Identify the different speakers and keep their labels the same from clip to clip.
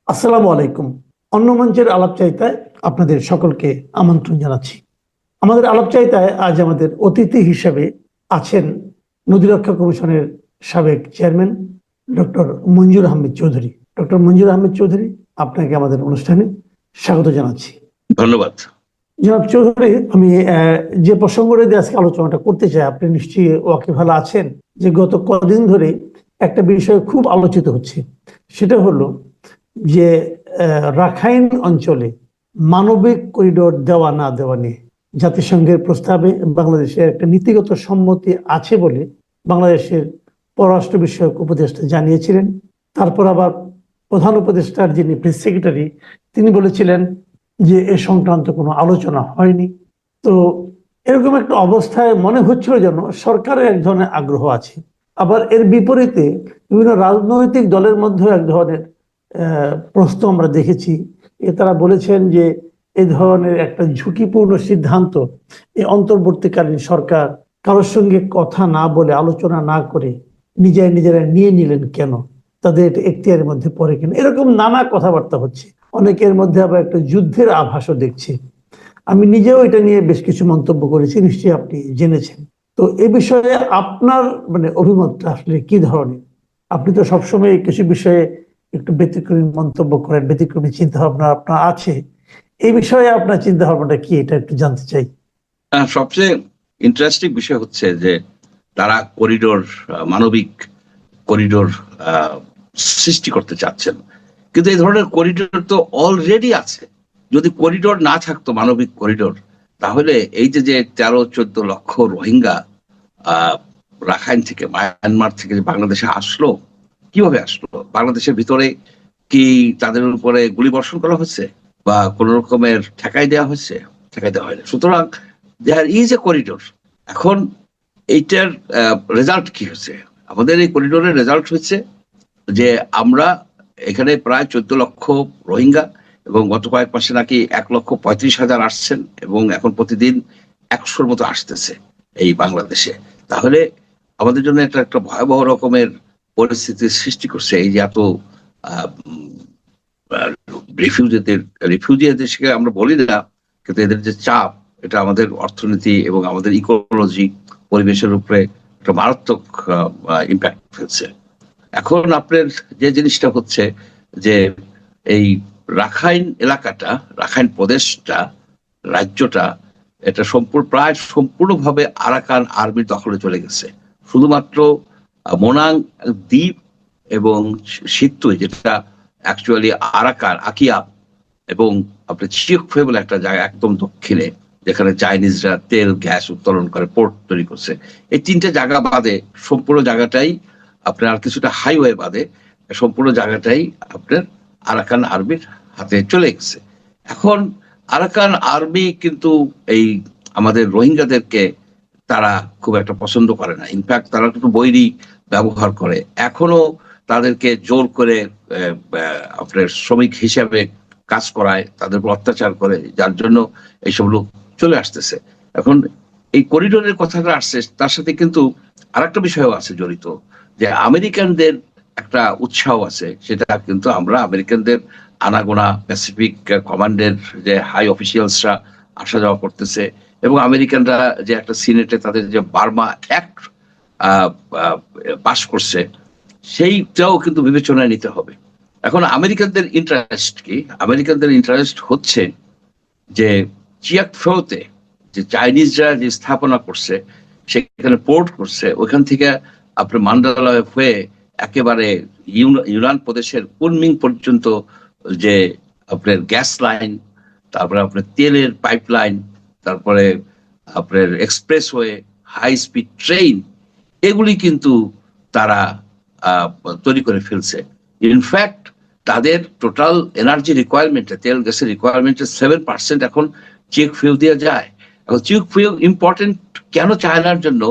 Speaker 1: আসসালামু আলাইকুম। অন্য মঞ্চের আলাপচারিতায় আপনাদের সকলকে আমন্ত্রণ জানাচ্ছি। আমাদের আলাপচারিতায় আজ আমাদের অতিথি হিসেবে আছেন নদীরক্ষা কমিশনের সাবেক চেয়ারম্যান ডক্টর মঞ্জুর আহমেদ চৌধুরী। ডক্টর মঞ্জুর আহমেদ চৌধুরী, আপনাকে আমাদের অনুষ্ঠানে স্বাগত জানাচ্ছি।
Speaker 2: ধন্যবাদ।
Speaker 1: জনাব চৌধুরী, আমি যে প্রসঙ্গটা দিয়ে আজকে আলোচনাটা করতে চাই, আপনি নিশ্চয়ই ওয়াকিবহাল আছেন যে গত কদিন ধরে একটা বিষয় খুব আলোচিত হচ্ছে। সেটা হলো যে রাখাইন অঞ্চলে মানবিক করিডোর দেওয়া না দেওয়া নিয়ে জাতিসংঘের প্রস্তাবে বাংলাদেশের একটা নীতিগত সম্মতি আছে বলে বাংলাদেশের পররাষ্ট্র বিষয়ক উপদেষ্টা জানিয়েছিলেন। তারপর আবার প্রধান উপদেষ্টার যিনি প্রেস সেক্রেটারি, তিনি বলেছিলেন যে এ সংক্রান্ত কোনো আলোচনা হয়নি। তো এরকম একটা অবস্থায় মনে হচ্ছিল যেন সরকারের এক ধরনের আগ্রহ আছে, আবার এর বিপরীতে বিভিন্ন রাজনৈতিক দলের মধ্যে এক ধরনের প্রশ্ন আমরা দেখেছি। তারা বলেছেন যে এই ধরনের একটা ঝুঁকিপূর্ণ সিদ্ধান্ত এই অন্তর্বর্তীকালীন সরকার কারোর সঙ্গে কথা না বলে, আলোচনা না করে নিজেরা নিয়ে নিলেন কেন, তাদের এটা এখতিয়ারের মধ্যে পড়ে কিনা, এরকম নানা কথাবার্তা হচ্ছে। অনেকের মধ্যে আবার একটা যুদ্ধের আভাসও দেখছি। আমি নিজেও এটা নিয়ে বেশ কিছু মন্তব্য করেছি, নিশ্চয়ই আপনি জেনেছেন। তো এ বিষয়ে আপনার অভিমতটা আসলে কি ধরনের? আপনি তো সবসময় কিছু বিষয়ে একটু ব্যতিক্রমী মন্তব্য করেন, ব্যতিক্রমী চিন্তা ভাবনা আপনার আছে। এই বিষয়ে আপনার চিন্তা ভাবনাটা কি, এটা একটু জানতে চাই।
Speaker 2: সবচেয়ে ইন্টারেস্টিং বিষয় হচ্ছে যে তারা করিডোর, মানবিক করিডোর সৃষ্টি করতে চাচ্ছেন, কিন্তু এই ধরনের করিডোর তো অলরেডি আছে। যদি করিডোর না থাকতো, মানবিক করিডোর, তাহলে এই যে 13-14 লক্ষ রোহিঙ্গা রাখাইন থেকে, মায়ানমার থেকে বাংলাদেশে আসলো, কিভাবে আসলো? বাংলাদেশের ভিতরে কি তাদের উপরে গুলি বর্ষণ করা হচ্ছে বা কোন রকমের ঠেকাই দেওয়া হচ্ছে? ঠেকাই দেওয়া হয়নি। সুতরাং দেয়ার ইজ এ করিডোর। এখন এইটার রেজাল্ট কি হচ্ছে? আমাদের এই করিডোরের রেজাল্ট হচ্ছে যে আমরা এখানে প্রায় 14 লক্ষ রোহিঙ্গা, এবং গত কয়েক মাসে নাকি 1,35,000 আসছেন, এবং এখন প্রতিদিন 100-র মতো আসতেছে এই বাংলাদেশে। তাহলে আমাদের জন্য একটা ভয়াবহ রকমের পরিস্থিতির সৃষ্টি করছে এই যে এত রিফিউজি দেশকে আমরা বলি না, কিন্তু এদের যে চাপ, এটা আমাদের অর্থনীতি এবং আমাদের ইকোলজি, পরিবেশের উপরে একটা মারাত্মক ইম্প্যাক্ট ফেলছে। এখন আপনার যে জিনিসটা হচ্ছে যে এই রাখাইন এলাকাটা, রাখাইন প্রদেশটা, রাজ্যটা, এটা প্রায় সম্পূর্ণভাবে আরাকান আর্মির দখলে চলে গেছে। শুধুমাত্র মোনাং দ্বীপ এবং সিত্তুই, যেটা অ্যাকচুয়ালি আরাকান, আকিয়াব, এবং আপনার চিয়োকফে বলে একটা জায়গা একদম দক্ষিণে, যেখানে চাইনিজরা তেল গ্যাস উত্তোলন করে, পোর্ট তৈরি করছে, এই 3টে জায়গা বাদে সম্পূর্ণ জায়গাটাই আপনার, আর কিছুটা হাইওয়ে বাদে সম্পূর্ণ জায়গাটাই আপনার আরাকান আর্মির হাতে চলে গেছে। এখন আরাকান আর্মি কিন্তু এই আমাদের রোহিঙ্গাদেরকে তারা খুব একটা পছন্দ করে না। ইনফ্যাক্ট তারা একটু বৈরী ব্যবহার করে, এখনো তাদেরকে জোর করে আপনার শ্রমিক হিসাবে কাজ করায়, তাদের উপর অত্যাচার করে, যার জন্য এইসব লোক চলে আসতেছে। এখন এই করিডোরের কথাটা আসছে, তার সাথে কিন্তু আরেকটা বিষয়ও আছে জড়িত, যে আমেরিকানদের একটা উৎসাহ আছে। সেটা কিন্তু আমরা আমেরিকানদের আনাগোনা প্যাসিফিক কমান্ডের যে হাই অফিসিয়ালসরা আসা যাওয়া করতেছে, এবং আমেরিকানরা যে একটা সিনেটে তাদের যে বার্মা অ্যাক্ট পাশ করছে, সেইটাও কিন্তু বিবেচনায় নিতে হবে। এখন আমেরিকানদের ইন্টারেস্ট কি? আমেরিকানদের ইন্টারেস্ট হচ্ছে যে চিয়াকফেওতে যে চাইনিজরা যে স্থাপনা করছে, সেখানে পোর্ট করছে, ওইখান থেকে আপনার মান্ডালায় হয়ে একেবারে ইউনান প্রদেশের কুনমিং পর্যন্ত যে আপনার গ্যাস লাইন, তারপরে আপনার তেলের পাইপলাইন, তারপরে আপনার এক্সপ্রেসওয়ে, হাই স্পিড ট্রেন, এগুলি কিন্তু তারা তৈরি করে ফেলছে। ইনফ্যাক্ট তাদের টোটাল এনার্জি রিকোয়ারমেন্টে, তেল গ্যাসের রিকোয়ারমেন্টের 7% এখন চেক ফিউ দিয়ে যায়। এখন চেক ফিউ ইম্পর্টেন্ট কেন চায়নার জন্য?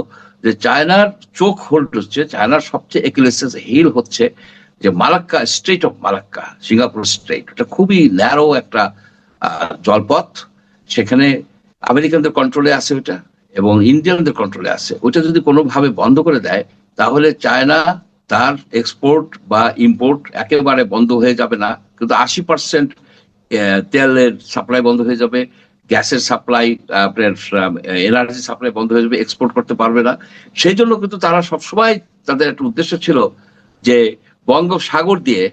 Speaker 2: যে চায়নার চোখ হোল্ড হচ্ছে, চায়নার সবচেয়ে একিলিয়াস হিল হচ্ছে যে Malacca, strait of Malacca, Singapore straight. এটা খুবই ন্যারো একটা জলপথ, সেখানে আমেরিকানদের কন্ট্রোলে আছে ওইটা, এবং ইন্ডিয়ানদের কন্ট্রোলে আছে। ওইটা যদি কোনোভাবে বন্ধ করে দেয়, তাহলে চায়না তার এক্সপোর্ট বা ইম্পোর্ট একেবারে বন্ধ হয়ে যাবে না, কিন্তু 80% তেলের সাপ্লাই বন্ধ হয়ে যাবে, গ্যাসের সাপ্লাই, আপনার এনার্জি সাপ্লাই বন্ধ হয়ে যাবে, এক্সপোর্ট করতে পারবে না। সেই জন্য কিন্তু তারা সবসময় তাদের একটা উদ্দেশ্য ছিল যে বঙ্গোপসাগর দিয়ে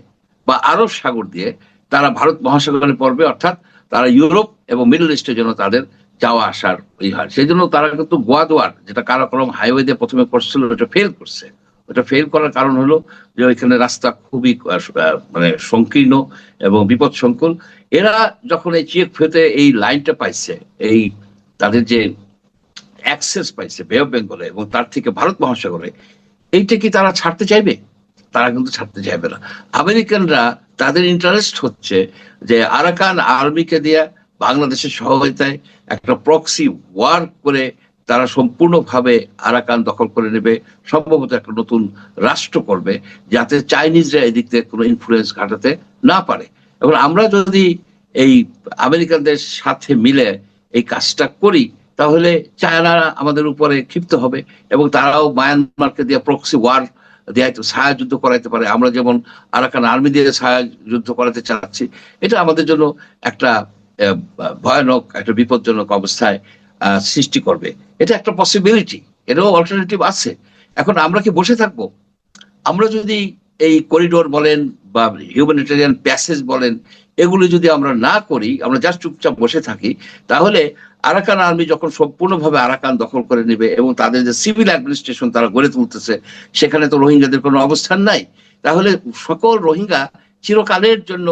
Speaker 2: বা আরব সাগর দিয়ে তারা ভারত মহাসাগরে পড়বে, অর্থাৎ তারা ইউরোপ এবং মিডল ইস্টের জন্য তাদের যাওয়া আসার হয়। সেই জন্য তারা কিন্তু গোয়াদুয়ার, যেটা কারাকরম হাইওয়ে দিয়ে প্রথমে করছিল, ওটা ফেল করছে। ওটা ফেল করার কারণ হলো যে ওইখানে রাস্তা খুবই মানে সংকীর্ণ এবং বিপদসংকুল। এরা যখন এই চেক ফেতে এই লাইনটা পাইছে, এই তাদের যে অ্যাক্সেস পাইছে বে অফ বেঙ্গলে এবং তার থেকে ভারত মহাসাগরে, এইটা কি তারা ছাড়তে চাইবে? তারা কিন্তু ছাড়তে চাইবে না। আমেরিকানরা তাদের ইন্টারেস্ট হচ্ছে যে আরাকান আর্মিকে দিয়ে বাংলাদেশের সহায়তায় একটা প্রক্সি ওয়ার করে তারা সম্পূর্ণভাবে আরাকান দখল করে নেবে, সম্ভবত একটা নতুন রাষ্ট্র করবে, যাতে চাইনিজরা এদিক থেকে কোনো ইনফ্লুয়েন্স ঘটাতে না পারে। এবং আমরা যদি এই আমেরিকানদের সাথে মিলে এই কাজটা করি, তাহলে চায়না আমাদের উপরে ক্ষিপ্ত হবে এবং তারাও মায়ানমারকে দিয়ে প্রক্সি ওয়ার দিয়ে ছায়া যুদ্ধ করাইতে পারে। আমরা যেমন আরাকান আর্মি দিয়ে ছায়া যুদ্ধ করাতে চাচ্ছি, এটা আমাদের জন্য একটা ভয়ানক, একটা বিপজ্জনক অবস্থায় সৃষ্টি করবে। এটা একটা পসিবিলিটি, এটাও অল্টারনেটিভ আছে। এখন আমরা কি বসে থাকবো? আমরা যদি এই করিডোর বলেন বা হিউম্যানিটেরিয়ান প্যাসেজ বলেন, এগুলো যদি আমরা না করি, আমরা জাস্ট চুপচাপ বসে থাকি, তাহলে আরাকান আর্মি যখন সম্পূর্ণভাবে আরাকান দখল করে নেবে এবং তাদের যে সিভিল অ্যাডমিনিস্ট্রেশন তারা গড়ে তুলতেছে, সেখানে তো রোহিঙ্গাদের কোনো অবস্থান নাই, তাহলে সকল রোহিঙ্গা চিরকালের জন্য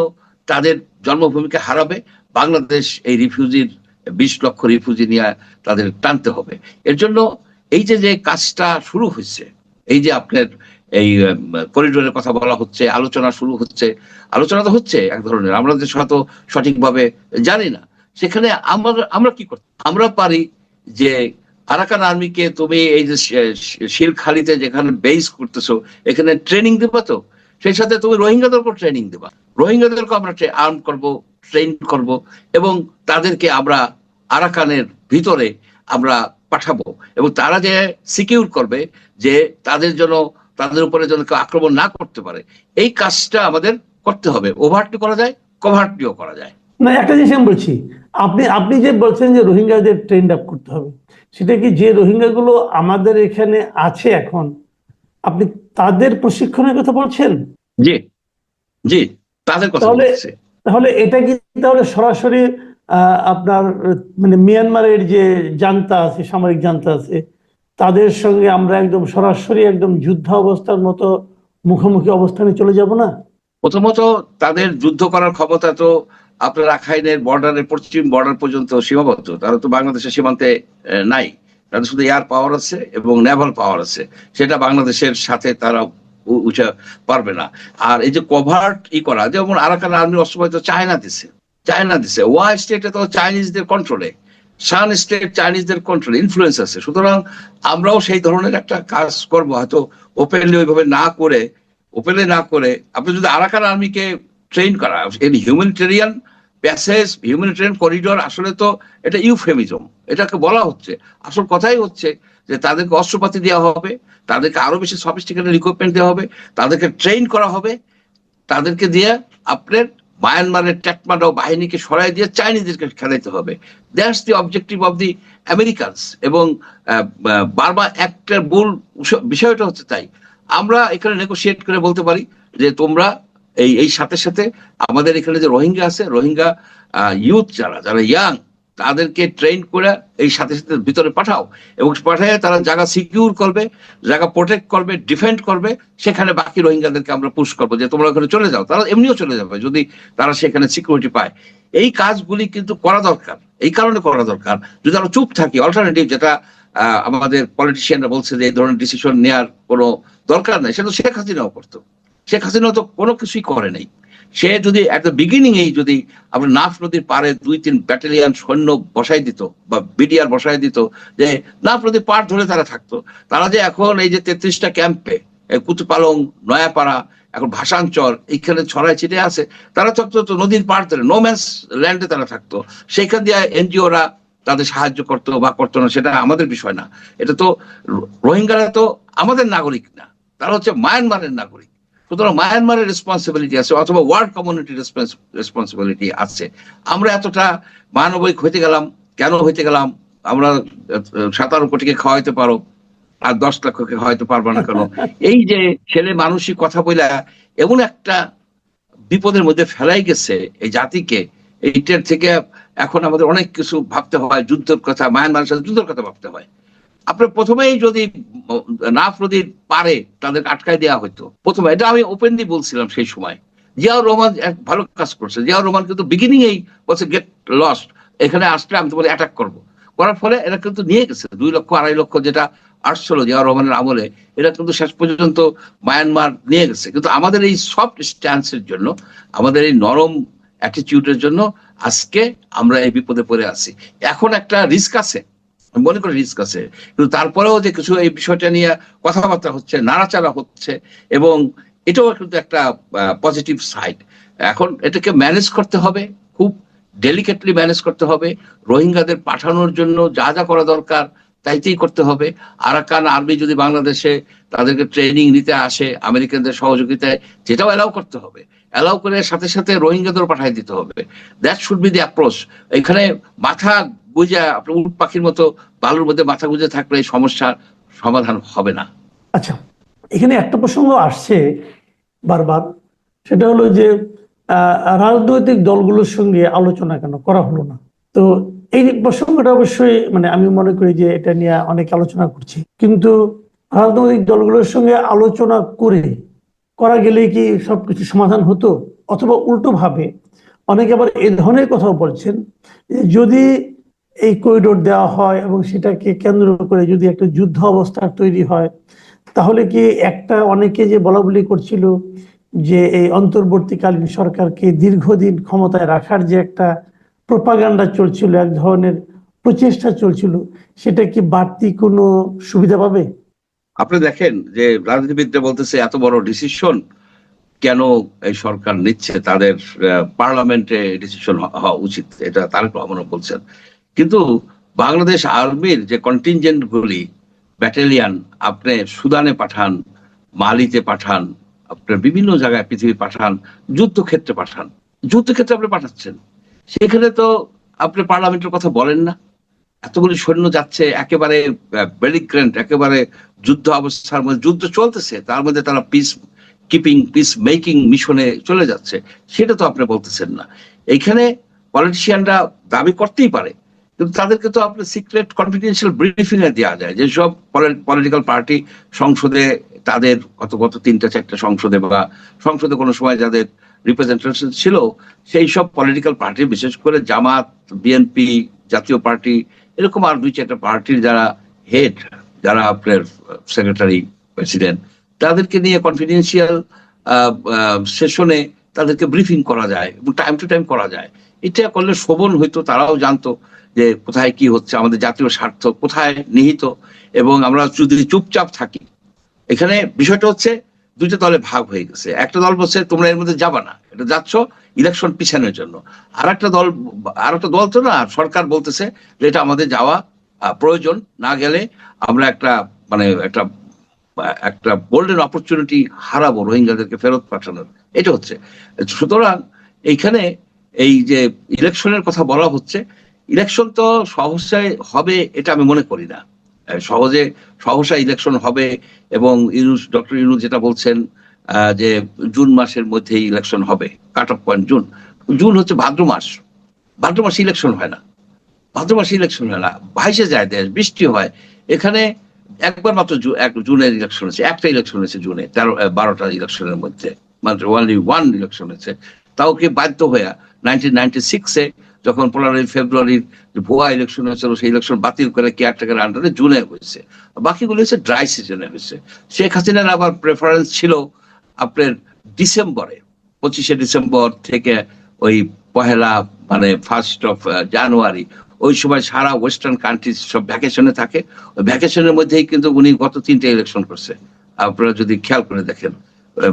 Speaker 2: তাদের জন্মভূমিকে হারাবে। বাংলাদেশ এই রিফিউজির 20 লক্ষ রিফিউজি নিয়ে তাদের টানতে হবে। এর জন্য এই যে কাজটা শুরু হয়েছে, এই যে আপনার এই করিডোরের কথা বলা হচ্ছে, আলোচনা শুরু হচ্ছে, আলোচনা তো হচ্ছে এক ধরনের, আমরা যে হয়তো সঠিকভাবে জানি না। সেখানে আমরা কি করতে আমরা পারি যে আরাকান আর্মিকে তুমি এই যে শিলখালিতে যেখানে বেস করতেছো, এখানে ট্রেনিং দেবা, তো সেই সাথে তুমি রোহিঙ্গাদেরকেও ট্রেনিং দেবা, রোহিঙ্গাদেরকে আমরা আর্ম করব, ট্রেন করব এবং তাদেরকে আমরা আরাকানের ভিতরে আমরা পাঠাবো এবং তারা যে সিকিউর করবে যে তাদের উপরে যেন কেউ আক্রমণ না করতে পারে। এই কাজটা আমাদের করতে হবে। ওভারটি করা যায়, কভারটিও করা যায়।
Speaker 1: না, একটা জিনিস আমি বলছি, আপনি যে বলছেন যে রোহিঙ্গাদের ট্রেন আপ করতে হবে, সেটা কি যে রোহিঙ্গা গুলো আমাদের এখানে আছে এখন, আপনি তাদের প্রশিক্ষণের কথা বলছেন?
Speaker 2: জি জি, তাদের কথা বলছি।
Speaker 1: তাহলে এটা কি তাহলে সরাসরি আপনার মানে মিয়ানমারের যে জান্তা আছে, সামরিক জান্তা আছে, তাদের সঙ্গে আমরা একদম সরাসরি একদম যুদ্ধ অবস্থার মতো মুখোমুখি অবস্থানে চলে যাব না?
Speaker 2: প্রথমত তাদের যুদ্ধ করার ক্ষমতা তো আপনার রাখাইনের বর্ডারের পশ্চিম বর্ডার পর্যন্ত সীমাবদ্ধ, তারা তো বাংলাদেশের সীমান্তে নাই। তাদের শুধু এয়ার পাওয়ার আছে এবং নেভাল পাওয়ার আছে, সেটা বাংলাদেশের সাথে তারা উঠে পারবে না। আর এই যে কভার্ট করা, যেমন আরাকান আর্মির অস্ত্রবাহিত চায়না দিছে, ওয়াই স্টেটে তো চাইনিজদের কন্ট্রোলে, শান স্টেট চাইনিজদের কন্ট্রোলে, ইনফ্লুয়েন্স আছে। সুতরাং আমরাও সেই ধরনের একটা কাজ করবো, হয়তো ওপেনলি ওইভাবে না করে আপনি যদি আরাকান আর্মিকে ট্রেন করা, হিউম্যানিটেরিয়ান প্যাসেজ, হিউম্যানিটেরিয়ান করিডোর, আসলে তো এটা ইউফেমিজম, এটাকে বলা হচ্ছে। আসল কথাই হচ্ছে যে তাদেরকে অস্ত্রপাতি দেওয়া হবে, তাদেরকে আরো বেশি সফিস্টিকেটেড ইকুইপমেন্ট দেওয়া হবে, তাদেরকে ট্রেন করা হবে, তাদেরকে দিয়ে আপনার মায়ানমারের ট্যাকমাডাও বাহিনীকে সরাই দিয়ে চাইনিজদেরকে খেলাইতে হবে। That's the objective of the Americans. এবং বারবা একটার মূল বিষয়টা হচ্ছে তাই আমরা এখানে নেগোশিয়েট করে বলতে পারি যে তোমরা এই সাথে সাথে আমাদের এখানে যে রোহিঙ্গা আছে, রোহিঙ্গা ইউথ যারা ইয়াং, তাদেরকে ট্রেন করে এই সাথে সাথে ভিতরে পাঠাও এবং পাঠায় তারা জায়গা সিকিউর করবে, জায়গা প্রোটেক্ট করবে, ডিফেন্ড করবে। সেখানে বাকি রোহিঙ্গাদেরকে আমরা পুশ করবো যে তোমরা ওখানে চলে যাও, তারা এমনিও চলে যাবে যদি তারা সেখানে সিকিউরিটি পায়। এই কাজগুলি কিন্তু করা দরকার, এই কারণে করা দরকার। যদি আমরা চুপ থাকি, অল্টারনেটিভ যেটা আমাদের পলিটিশিয়ানরা বলছে যে এই ধরনের ডিসিশন নেওয়ার কোনো দরকার নেই, সেটা শেখ হাসিনাও করতো। শেখ হাসিনা তো কোনো কিছুই করে নাই। সে যদি এট দ্য বিগিনিং যদি আমরা নাফ নদীর পারে 2-3 ব্যাটালিয়ন সৈন্য বসাই দিত বা বিডিআর বসাই দিত, যে নাফ নদীর পার ধরে তারা থাকতো, তারা যে এখন এই যে 33টা ক্যাম্পে, কুতুপালং, নয়াপাড়া, এখন ভাষাঞ্চল এইখানে ছড়ায় ছিটে আছে, তারা থাকতো তো নদীর পার ধরে, নোম্যান্স ল্যান্ডে তারা থাকতো। সেইখান দিয়ে এনজিওরা তাদের সাহায্য করতো বা করতো না, সেটা আমাদের বিষয় না। এটা তো রোহিঙ্গারা তো আমাদের নাগরিক না, তারা হচ্ছে মায়ানমারের নাগরিক। সুতরাং মায়ানমারের রেসপন্সিবিলিটি আছে অথবা ওয়ার্ল্ড কমিউনিটির রেসপন্সিবিলিটি আছে। আমরা এতটা মানবিক হইতে গেলাম, কেন হইতে গেলাম? আমরা 17 কোটিকে খাওয়াইতে পারো, আর 10 লক্ষকে খাওয়াইতে পারবো না কেন? এই যে ছেলে মানুষই কথা বলে এমন একটা বিপদের মধ্যে ফেলাই গেছে এই জাতিকে, এইটার থেকে এখন আমাদের অনেক কিছু ভাবতে হয়, যুদ্ধের কথা, মায়ানমারের সাথে যুদ্ধের কথা ভাবতে হয়। আপনার প্রথমেই যদি নাফ নদীর পারে তাদেরকে আটকায় দেওয়া হতো প্রথমে, এটা আমি ওপেনলি বলছিলাম সেই সময়। জিয়াউর রহমান এক ভালো কাজ করছে। জিয়াউর রহমান কিন্তু বিগিনিং এই বলছে গেট লস্ট, এখানে আসলে আমি তোমাদের অ্যাটাক করবো, করার ফলে এরা কিন্তু নিয়ে গেছে 2 লক্ষ 2.5 লক্ষ যেটা আসছিল জিয়াউর রহমানের আমলে, এটা কিন্তু শেষ পর্যন্ত মায়ানমার নিয়ে গেছে। কিন্তু আমাদের এই সফট স্ট্যান্সের জন্য, আমাদের এই নরম অ্যাটিটিউডের জন্য আজকে আমরা এই বিপদে পড়ে আছি। এখন একটা রিস্ক আছে, আমি মনে করি রিস্ক আছে, কিন্তু তারপরেও যে কিছু এই বিষয়টা নিয়ে কথাবার্তা হচ্ছে, নাড়াচাড়া হচ্ছে, এবং এটাও কিন্তু একটা পজিটিভ সাইড। এখন এটাকে ম্যানেজ করতে হবে, খুব ডেলিকেটলি ম্যানেজ করতে হবে। রোহিঙ্গাদের পাঠানোর জন্য যা যা করা দরকার তাইতেই করতে হবে। আরাকান আর্মি যদি বাংলাদেশে তাদেরকে ট্রেনিং নিতে আসে আমেরিকানদের সহযোগিতায়, যেটাও অ্যালাউ করতে হবে। অ্যালাউ করে সাথে সাথে রোহিঙ্গাদেরও পাঠিয়ে দিতে হবে। That should be the approach. এখানে মাথা গুজে, আপনার উট পাখির মতো বালুর মধ্যে মাথা গুজে থাকলে এই সমস্যার সমাধান হবে না।
Speaker 1: আচ্ছা, এখানে একটা প্রসঙ্গ আসছে বারবার, সেটা হলো যে রাজনৈতিক দলগুলোর সঙ্গে আলোচনা কেন করা হলো না। তো এই প্রসঙ্গটা অবশ্যই মানে আমি মনে করি যে এটা নিয়ে অনেক আলোচনা করছি, কিন্তু রাজনৈতিক দলগুলোর সঙ্গে আলোচনা করা গেলে কি সবকিছু সমাধান হতো? অথবা উল্টো ভাবে অনেকে আবার এই ধরনের কথাও বলছেন যে যদি এই করিডোর দেওয়া হয় এবং সেটাকে কেন্দ্র করে যদি একটা যুদ্ধ অবস্থা তৈরি হয়, তাহলে কি একটা, অনেকে যে বলা বলি করছিল যে এই অন্তর্বর্তীকালীন সরকারকে দীর্ঘদিন ক্ষমতায় রাখার যে একটা প্রোপাগান্ডা চলছিল, এক ধরনের প্রচেষ্টা চলছিল, সেটা কি বাড়তি কোনো সুবিধা পাবে?
Speaker 2: আপনি দেখেন যে রাজনীতিবিদরা বলতেছে এত বড় ডিসিশন কেন এই সরকার নিচ্ছে, তাদের পার্লামেন্টে ডিসিশন হওয়া উচিত, এটা তারেক রহমানও বলছেন। কিন্তু বাংলাদেশ আর্মির যে কন্টিনজেন্ট গুলি, ব্যাটালিয়ান আপনি সুদানে পাঠান, মালিতে পাঠান, আপনার বিভিন্ন জায়গায় পৃথিবী পাঠান, যুদ্ধক্ষেত্রে পাঠান, যুদ্ধক্ষেত্রে আপনি পাঠাচ্ছেন, সেখানে তো আপনি পার্লামেন্টের কথা বলেন না। এতগুলি সৈন্য যাচ্ছে একেবারে বেলিগ্রেন্ট, একেবারে যুদ্ধ অবস্থার মধ্যে, যুদ্ধ চলতেছে, তার মধ্যে তারা পিস মেকিং মিশনে চলে যাচ্ছে, সেটা তো আপনি বলতেছেন না। এইখানে পলিটিশিয়ানরা দাবি করতেই পারে, কিন্তু তাদেরকে তো আপনার সিক্রেট কনফিডেন্সিয়াল ব্রিফিং এ দেওয়া যায়। যেসব পলিটিক্যাল পার্টি সংসদে, তাদের গত 3-4টা সংসদে বা সংসদে কোনো সময় যাদের রিপ্রেজেন্টেশন ছিল, সেই সব পলিটিক্যাল পার্টি, বিশেষ করে জামাত, বিএনপি, জাতীয় পার্টি, এরকম আর 2-4টা পার্টির যারা হেড, যারা আপনার সেক্রেটারি, প্রেসিডেন্ট, তাদেরকে নিয়ে কনফিডেন্সিয়াল সেশনে তাদেরকে ব্রিফিং করা যায় এবং টাইম টু টাইম করা যায়। এটা করলে শোভন হইতো, তারাও জানতো যে কোথায় কি হচ্ছে, আমাদের জাতীয় স্বার্থ কোথায় নিহিত। এবং আমরা যদি চুপচাপ থাকি, এখানে বিষয়টা হচ্ছে 2টা দলে ভাগ হয়ে গেছে। একটা দল বলছে তোমরা এর মধ্যে যাবা না, এটা যাচ্ছ ইলেকশন পিছানোর জন্য। আর একটা দল তো না, সরকার বলতেছে যে এটা আমাদের যাওয়া প্রয়োজন, না গেলে আমরা একটা গোল্ডেন অপরচুনিটি হারাবো রোহিঙ্গাদেরকে ফেরত পাঠানোর। এটা হচ্ছে। সুতরাং এইখানে এই যে ইলেকশনের কথা বলা হচ্ছে, ইলেকশন তো সহসায় হবে এটা আমি মনে করি না। সহসা ইলেকশন হবে, এবং ডক্টর ইউনূস যেটা বলছেন যে জুন মাসের মধ্যেই ইলেকশন হবে, কাট অফ পয়েন্ট জুন হচ্ছে ভাদ্র মাসে ইলেকশন হয় না, ভাইসে যায় দেশ, বৃষ্টি হয়। এখানে একবার মাত্র জুনের ইলেকশন হয়েছে, একটা ইলেকশন হয়েছে জুনে, 12টা ইলেকশনের মধ্যে মাত্র ওনলি 1 ইলেকশন হয়েছে। তাও কি বাধ্য হয়ে 1996-এ যখন 15 ফেব্রুয়ারির ভুয়া ইলেকশন হয়েছিল, সেই ইলেকশন বাতিল করে কেয়ারটেকার আন্ডারে জুনে হয়েছে, বাকিগুলো হচ্ছে ড্রাই সিজনে হয়েছে। শেখ হাসিনার আবার প্রেফারেন্স ছিল আপনার ডিসেম্বরে, 25শে ডিসেম্বর থেকে ওই ফার্স্ট অফ জানুয়ারি, ওই সময় সারা ওয়েস্টার্ন কান্ট্রি সব ভ্যাকেশনে থাকে। ওই ভ্যাকেশনের মধ্যেই কিন্তু উনি গত 3টে ইলেকশন করছে, আপনারা যদি খেয়াল করে দেখেন।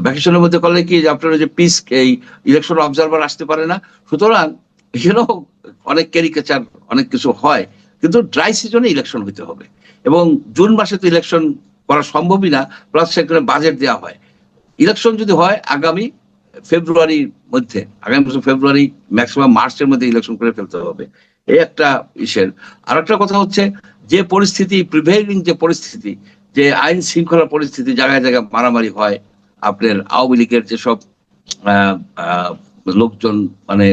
Speaker 2: ভ্যাকেশনের মধ্যে করলে কি আপনারা যে পিস এই ইলেকশন অবজারভার আসতে পারে না। সুতরাং অনেক ক্যারিকেচার, অনেক কিছু হয়, কিন্তু ড্রাই সিজনে ইলেকশন হইতে হবে। এবং জুন মাসে তো ইলেকশন করা সম্ভবই না, প্লাস সেখানে বাজেট দেওয়া হয়। ইলেকশন যদি হয় আগামী ফেব্রুয়ারির মধ্যে, আগামী বছর ফেব্রুয়ারি ম্যাক্সিমাম মার্চের মধ্যে ইলেকশন করে ফেলতে হবে, এই একটা ইসের। আর একটা কথা হচ্ছে যে পরিস্থিতি প্রিভেইলিং, যে পরিস্থিতি, যে আইন শৃঙ্খলা পরিস্থিতি, জায়গায় জায়গায় মারামারি হয়, আপনার আওয়ামী লীগের যেসব লোকজন মানে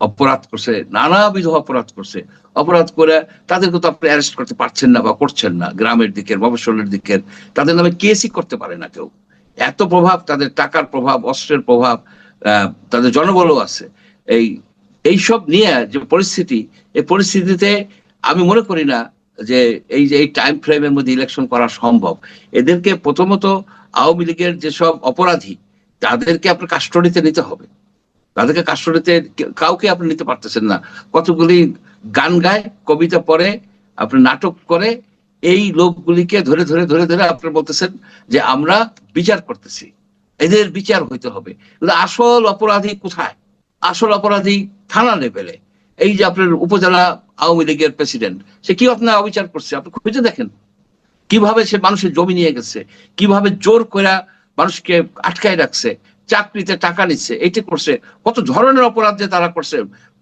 Speaker 2: অপরাধ করছে, নানাবিধ অপরাধ করছে, অপরাধ করে তাদেরকে তো আপনি অ্যারেস্ট করতে পারছেন না বা করছেন না। গ্রামের দিকের, মফস্বলের দিকের তাদের নামে কেসই করতে পারে না কেউ। এত প্রভাব, তাদের টাকার প্রভাব, অস্ত্রের প্রভাব, তাদের জনবলও আছে। এই এইসব নিয়ে যে পরিস্থিতি, এই পরিস্থিতিতে আমি মনে করি না যে এই টাইম ফ্রেমের মধ্যে ইলেকশন করা সম্ভব। এদেরকে প্রথমত আওয়ামী লীগের যেসব অপরাধী তাদেরকে আপনার কাস্টডিতে নিতে হবে। তাদেরকে কাস্টডিতে কাউকে আপনি নিতে পারতেছেন না। কতগুলি গান গায়, কবিতা পড়ে, আপনি নাটক করে, এই লোকগুলিকে ধরে ধরে ধরে ধরে আপনি বলতেছেন যে আমরা বিচার করতেছি, এদের বিচার হইতে হবে। কিন্তু আসল অপরাধী কোথায়? আসল অপরাধী থানা লেভেলে। এই যে আপনার উপজেলা আওয়ামী লীগের প্রেসিডেন্ট, সে কি আপনার অবিচার করছে? আপনি খুঁজে দেখেন কিভাবে সে মানুষের জমি নিয়ে গেছে, কিভাবে জোর করে মানুষকে আটকায় রাখছে, চাকরিতে টাকা নিচ্ছে, এইটা করছে। কত ধরনের অপরাধ যে তারা করছে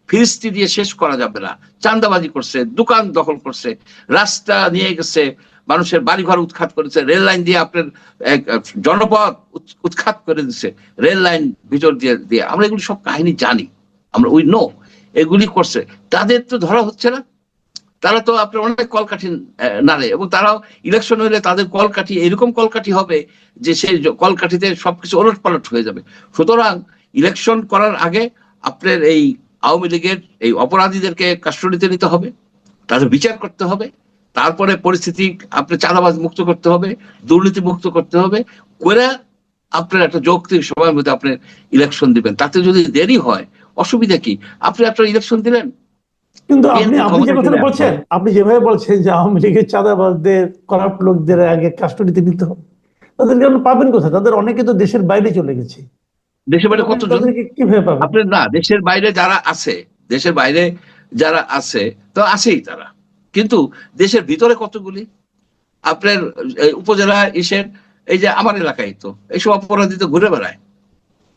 Speaker 2: ফিরিস্তি দিয়ে শেষ করা যাবে না। চাঁদাবাজি করছে, দোকান দখল করছে, রাস্তা নিয়ে গেছে, মানুষের বাড়িঘর উৎখাত করেছে, রেল লাইন দিয়ে আপনার জনপদ উৎখাত করে দিচ্ছে, রেল লাইন ভিতর দিয়ে দিয়ে। আমরা এগুলি সব কাহিনী জানি, আমরা উই নো এগুলি করছে। তাদের তো ধরা হচ্ছে না। তারা তো আপনার অনেক কলকাঠি নাড়ে, এবং তারাও ইলেকশন হলে তাদের কলকাঠি এরকম কলকাঠি হবে যে সেই কলকাঠিতে সবকিছু ওলট পালট হয়ে যাবে। সুতরাং ইলেকশন করার আগে আপনার এই আওয়ামী লীগের এই অপরাধীদেরকে কাস্টডিতে নিতে হবে, তাদের বিচার করতে হবে, তারপরে পরিস্থিতি আপনি চাঁদাবাজ মুক্ত করতে হবে, দুর্নীতি মুক্ত করতে হবে, করে আপনার একটা যৌক্তিক সময়ের মধ্যে আপনি ইলেকশন দিবেন। তাতে যদি দেরি হয় অসুবিধা কি? আপনি আপনার ইলেকশন দিলেন।
Speaker 1: কিন্তু আপনি আপনি যে কথাটা বলছেন, আপনি যেভাবে বলছেন যে আওয়ামী লীগের চাঁদাবাজদের, করাপ্ট লোকদের আগে কাস্টডিতে নিতে হবে, তাদেরকে আপনি পাবেন কোথায়? তাদের অনেকে তো দেশের বাইরে চলে গেছে।
Speaker 2: দেশের বাইরে কতজন?
Speaker 1: তাদেরকে কিভাবে পাবেন?
Speaker 2: আপনার না, দেশের বাইরে যারা আছে, দেশের বাইরে যারা আছে তো আছেই তারা, কিন্তু দেশের ভিতরে কতগুলি আপনার উপজেলা ইসের, এই যে আমার এলাকায় তো এইসব অপরাধী তো ঘুরে বেড়ায়,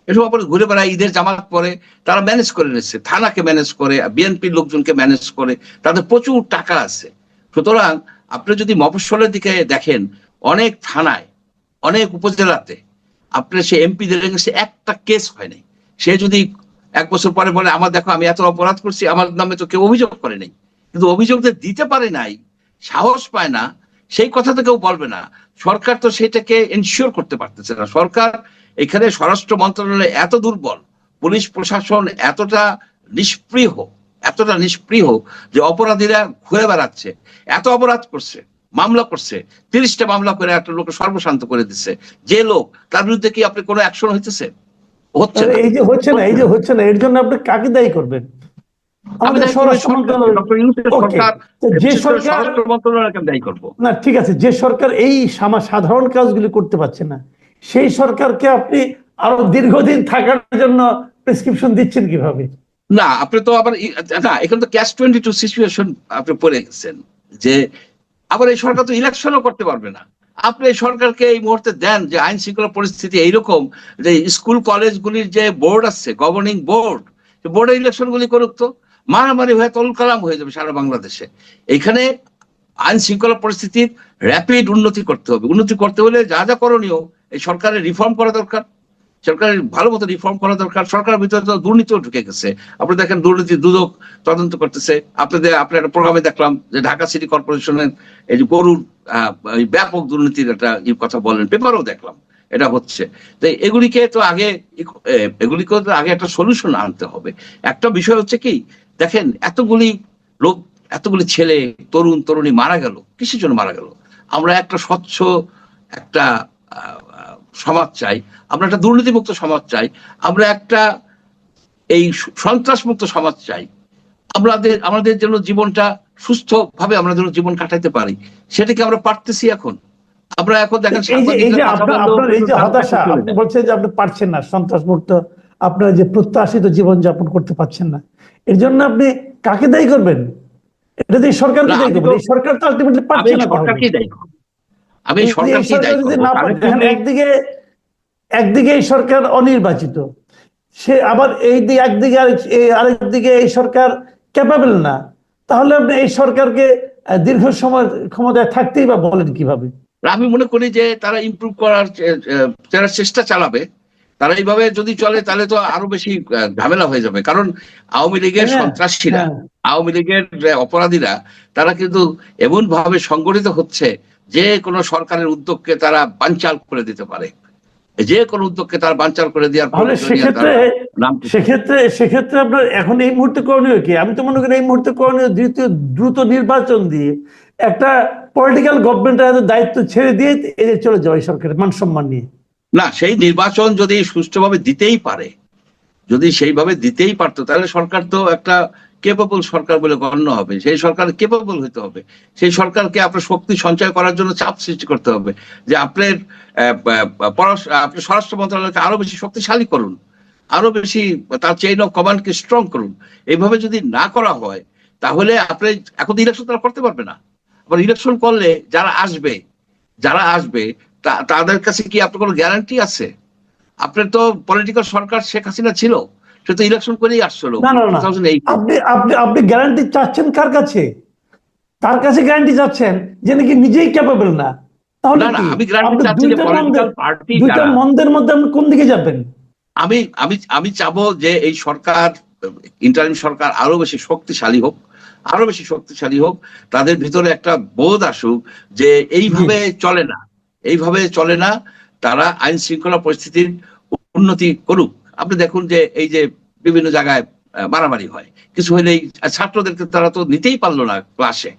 Speaker 2: এসব অপরাধ ঘুরে বেড়ায়, ঈদের জামাত পরে তারা ম্যানেজ করে নিচ্ছে, থানাকে ম্যানেজ করে, বিএনপির লোকজনকে ম্যানেজ করে, তাদের প্রচুর টাকা আছে। সুতরাং আপনি যদি মফস্বলের দিকে দেখেন, অনেক থানায়, অনেক উপজেলাতে আপনার সে এমপিদের কাছে একটা কেস হয় নাই। সে যদি 1 বছর পরে বলে আমার দেখো আমি এত অপরাধ করছি, আমার নামে তো কেউ অভিযোগ করে নাই, কিন্তু অভিযোগ দিতে পারে নাই, সাহস পায় না, সেই কথা তো কেউ বলবে না। সরকার তো সেটাকে এনশিওর করতে পারতেছে না। সরকার এখানে স্বরাষ্ট্র মন্ত্রণালয় এত দুর্বল, পুলিশ প্রশাসন এতটা নিষ্পৃহ, এতটা নিষ্পৃহ যে অপরাধীরা ঘুরে বেড়াচ্ছে, এত অপরাধ করছে, মামলা করছে, 30টা মামলা করে একটা লোক সর্বশান্ত করে দিচ্ছে। যে লোক, তার বিরুদ্ধে কি আপনি কোনো অ্যাকশন হইতেছে? হচ্ছে না।
Speaker 1: এই যে হচ্ছে না, এই যে হচ্ছে না, এর জন্য আপনি কাকে দায়ী করবেন? আমাদের স্বরাষ্ট্র মন্ত্রণালয়। ওকে, যে সরকার,
Speaker 2: স্বরাষ্ট্র মন্ত্রণালয়কে দায়ী করবো
Speaker 1: না ঠিক আছে, যে সরকার এই সাধারণ কাজগুলি করতে পারছে না, সেই সরকারকে আপনি আরো দীর্ঘদিন থাকার জন্য প্রেসক্রিপশন দিচ্ছেন কিভাবে?
Speaker 2: না, আপনি তো আবার না, এখানে তো catch-22 সিচুয়েশন আপনি পড়ে গেছেন যে আবার এই সরকার তো ইলেকশনও করতে পারবে না। আপনি এই সরকারকে এই মুহূর্তে দেন যে আইন শৃঙ্খলা পরিস্থিতি এইরকম যে স্কুল কলেজগুলির যে বোর্ড আছে, গভর্নিং বোর্ড, বোর্ডের ইলেকশন গুলি করুক তো, মারামারি হয়ে তলকালাম হয়ে যাবে সারা বাংলাদেশে। এখানে আইন শৃঙ্খলা পরিস্থিতির র্যাপিড উন্নতি করতে হবে। উন্নতি করতে হলে যা যা করণীয়, এই সরকারের রিফর্ম করা দরকার, সরকারের ভালো মতো রিফর্ম করা দরকার। সরকারের ভিতরে তো দুর্নীতিও ঢুকে গেছে। আপনি দেখেন দুর্নীতি দুদক তদন্ত করতেছে। আপনার একটা প্রোগ্রামে দেখলাম যে ঢাকা সিটি কর্পোরেশনের এই যে গরুর ব্যাপক দুর্নীতির একটা কথা বলেন, পেপারও দেখলাম এটা হচ্ছে। তো এগুলিকে তো আগে একটা সলিউশন আনতে হবে। একটা বিষয় হচ্ছে কি, দেখেন এতগুলি লোক, এতগুলি ছেলে, তরুণ তরুণী মারা গেল, কিসের জন্য মারা গেল? আমরা একটা স্বচ্ছ একটা সমাজ চাই, আমরা একটা দুর্নীতিমুক্ত সমাজ চাই, আমরা একটা এই সন্ত্রাস মুক্ত সমাজ চাই, আমাদের জন্য জীবনটা সুস্থ ভাবে আমরা যেন জীবন কাটাইতে পারি। সেটাকে আমরা পারতেছি এখন? আমরা এখন দেখেন
Speaker 1: এই যে আপনার এই যে হতাশা, আপনি বলছেন যে আপনি পারছেন না সন্ত্রাস মুক্ত, আপনার যে প্রত্যাশিত জীবন যাপন করতে পারছেন না, এর জন্য আপনি কাকে দায়ী করবেন? এটা দিয়ে সরকারকে দায়ী করবেন? এই সরকার তো আলটিমেটলি পারছে না।
Speaker 2: সরকারকেই দায়ী করব, আমি সরকারকেই দায়ী করব।
Speaker 1: একদিকে একদিকে এই সরকার অনির্বাচিত, সে আবার এই দিকে একদিকে আরেকদিকে এই সরকার ক্যাপাবল না, তাহলে আপনি এই সরকারকে দীর্ঘ সময় ক্ষমতায় থাকতেই বা বলেন কিভাবে?
Speaker 2: আমি মনে করি যে তারা ইমপ্রুভ করার যারা চেষ্টা চালাবে, তারা এইভাবে যদি চলে তাহলে তো আরো বেশি ঝামেলা হয়ে যাবে। কারণ আওয়ামী লীগের
Speaker 1: হ্যাঁ,
Speaker 2: সন্ত্রাসীরা,
Speaker 1: হ্যাঁ,
Speaker 2: আওয়ামী লীগের অপরাধীরা, তারা কিন্তু এমন ভাবে সংগঠিত হচ্ছে যে কোনো সরকারের উদ্যোগকে তারা বানচাল করে দিতে পারে। যে কোনো উদ্যোগকে তারা বানচাল করে দেওয়ার
Speaker 1: তাহলে
Speaker 2: প্রয়োজনীয় তারা নাম।
Speaker 1: সেক্ষেত্রে আপনার এখন এই মুহূর্তে করণীয় কি? আমি তো মনে করি এই মুহূর্তে করণীয় দ্রুত নির্বাচন দিয়ে একটা পলিটিক্যাল গভর্নমেন্টের দায়িত্ব ছেড়ে দিয়ে এদের চলে যাওয়া এই সরকারের মান সম্মান নিয়ে।
Speaker 2: না, সেই নির্বাচন যদি সুষ্ঠুভাবে দিতেই পারে, যদি সেইভাবে দিতেই পারতো, তাহলে সরকার তো একটা কেপেবল সরকার বলে গণ্য হবে। সেই সরকার কেপেবল হতে হবে। সেই সরকারকে আপনার শক্তি সঞ্চয় করার জন্য চাপ সৃষ্টি করতে হবে যে আপনার আপনি স্বরাষ্ট্র মন্ত্রণালয়কে আরো বেশি শক্তিশালী করুন, আরো বেশি তার চেইন অফ কমান্ডকে স্ট্রং করুন। এইভাবে যদি না করা হয়, তাহলে আপনি এখন ইলেকশন তারা করতে পারবে না। আবার ইলেকশন করলে যারা আসবে তাদের কাছে কি আপনার কোনো গ্যারান্টি আছে? আপনার তো পলিটিক্যাল সরকার শেখ হাসিনা ছিল, সে তো ইলেকশন করেই আসছিল
Speaker 1: না, না, না,
Speaker 2: 2008।
Speaker 1: আপনি আপনি আপনি গ্যারান্টি চাচ্ছেন কার কাছে? তার কাছে গ্যারান্টি চাচ্ছেন যে নাকি নিজেই ক্যাপাবল না। তাহলে
Speaker 2: না, না,
Speaker 1: কি
Speaker 2: আমি গ্যারান্টি
Speaker 1: আপনি
Speaker 2: চাচ্ছি যে পলিটিক্যাল পার্টি
Speaker 1: দুইটা
Speaker 2: যারা,
Speaker 1: মন্দের মধ্যে আপনি কোন দিকে যাবেন?
Speaker 2: আমি আমি আমি চাবো যে এই সরকার, ইন্টারিম সরকার আরো বেশি শক্তিশালী হোক, আরো বেশি শক্তিশালী হোক। তাদের ভিতরে একটা বোধ আসুক যে এইভাবে চলে না, এইভাবে চলে না। তারা আইন শৃঙ্খলা পরিস্থিতির উন্নতি করুক। আপনি দেখুন যে এই যে বিভিন্ন জায়গায় মারামারি হয়, কিছু হইলেই ছাত্রদেরকে তারা তো নিতেই পারলো না ক্লাসে,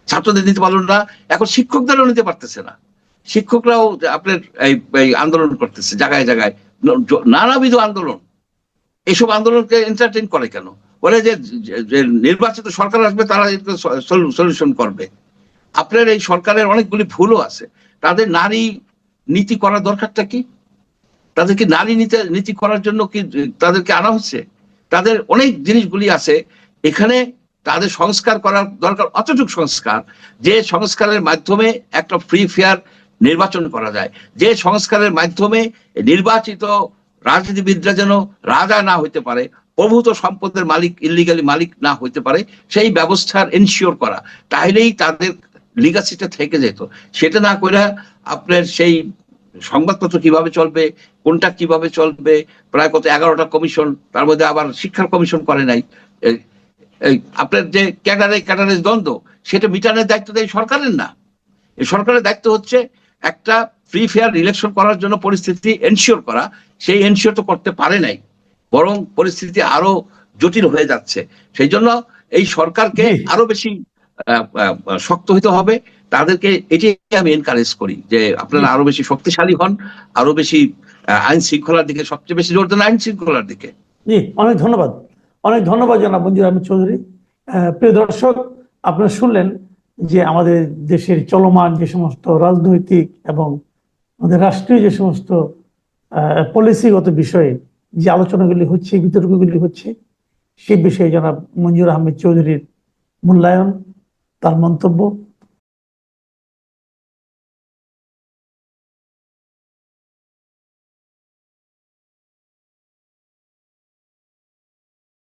Speaker 2: ছাত্রদের নিতে পারলো না, এখন শিক্ষকদেরও নিতে পারতেছে না। শিক্ষকরাও আপনার এই আন্দোলন করতেছে জায়গায় জায়গায়, নানাবিধ আন্দোলন। এইসব আন্দোলনকে এন্টারটেইন করে কেন? বলে যে নির্বাচিত সরকার আসবে, তারা সলিউশন করবে। আপনার এই সরকারের অনেকগুলি ভুলও আছে। তাদের নারী নীতি করার দরকারটা কি? তাদেরকে নারী নীতি করার জন্য কি তাদেরকে আনা হচ্ছে? তাদের অনেক জিনিসগুলি আছে এখানে, তাদের সংস্কার করার দরকার। অতটুক সংস্কার, যে সংস্কারের মাধ্যমে একটা ফ্রি ফেয়ার নির্বাচন করা যায়, যে সংস্কারের মাধ্যমে নির্বাচিত রাজনীতিবিদরা যেন রাজা না হইতে পারে, প্রভূত সম্পদের মালিক, ইলিগালি মালিক না হইতে পারে, সেই ব্যবস্থার এনশিওর করা। তাহলেই তাদের লিগাসিটা থেকে যেত। সেটা না করে আপনার সেই সংবাদপত্র কিভাবে চলবে, কোনটা কিভাবে চলবে, প্রায় কত 11টা কমিশন, তার মধ্যে আবার শিক্ষার কমিশন করে নাই। আপনার যে ক্যাডারের দ্বন্দ্ব, সেটা মিটানোর দায়িত্ব দেয় সরকারের না। এই সরকারের দায়িত্ব হচ্ছে একটা ফ্রি ফেয়ার ইলেকশন করার জন্য পরিস্থিতি এনশিওর করা। সেই এনশিওর তো করতে পারে নাই, বরং পরিস্থিতি আরো জটিল হয়ে যাচ্ছে। সেই জন্য এই সরকারকে আরো বেশি শক্ত হইতে হবে। তাদেরকে এটাই আমি এনকারেজ করি যে আপনারা আরো বেশি শক্তিশালী হন, আরো বেশি আইন শৃঙ্খলার দিকে, সবচেয়ে বেশি জোর দেন আইন শৃঙ্খলার দিকে।
Speaker 1: জি, অনেক ধন্যবাদ, অনেক ধন্যবাদ জনাব মঞ্জুর আহমেদ চৌধুরী। প্রিয় দর্শক, আপনারা শুনলেন যে আমাদের দেশের চলমান যে সমস্ত রাজনৈতিক এবং আমাদের রাষ্ট্রীয় যে সমস্ত পলিসিগত বিষয়ে যে আলোচনাগুলি হচ্ছে, বিতর্কগুলি হচ্ছে, সেই বিষয়ে জনাব মঞ্জুর আহমেদ চৌধুরীর মূল্যায়ন, তার মন্তব্য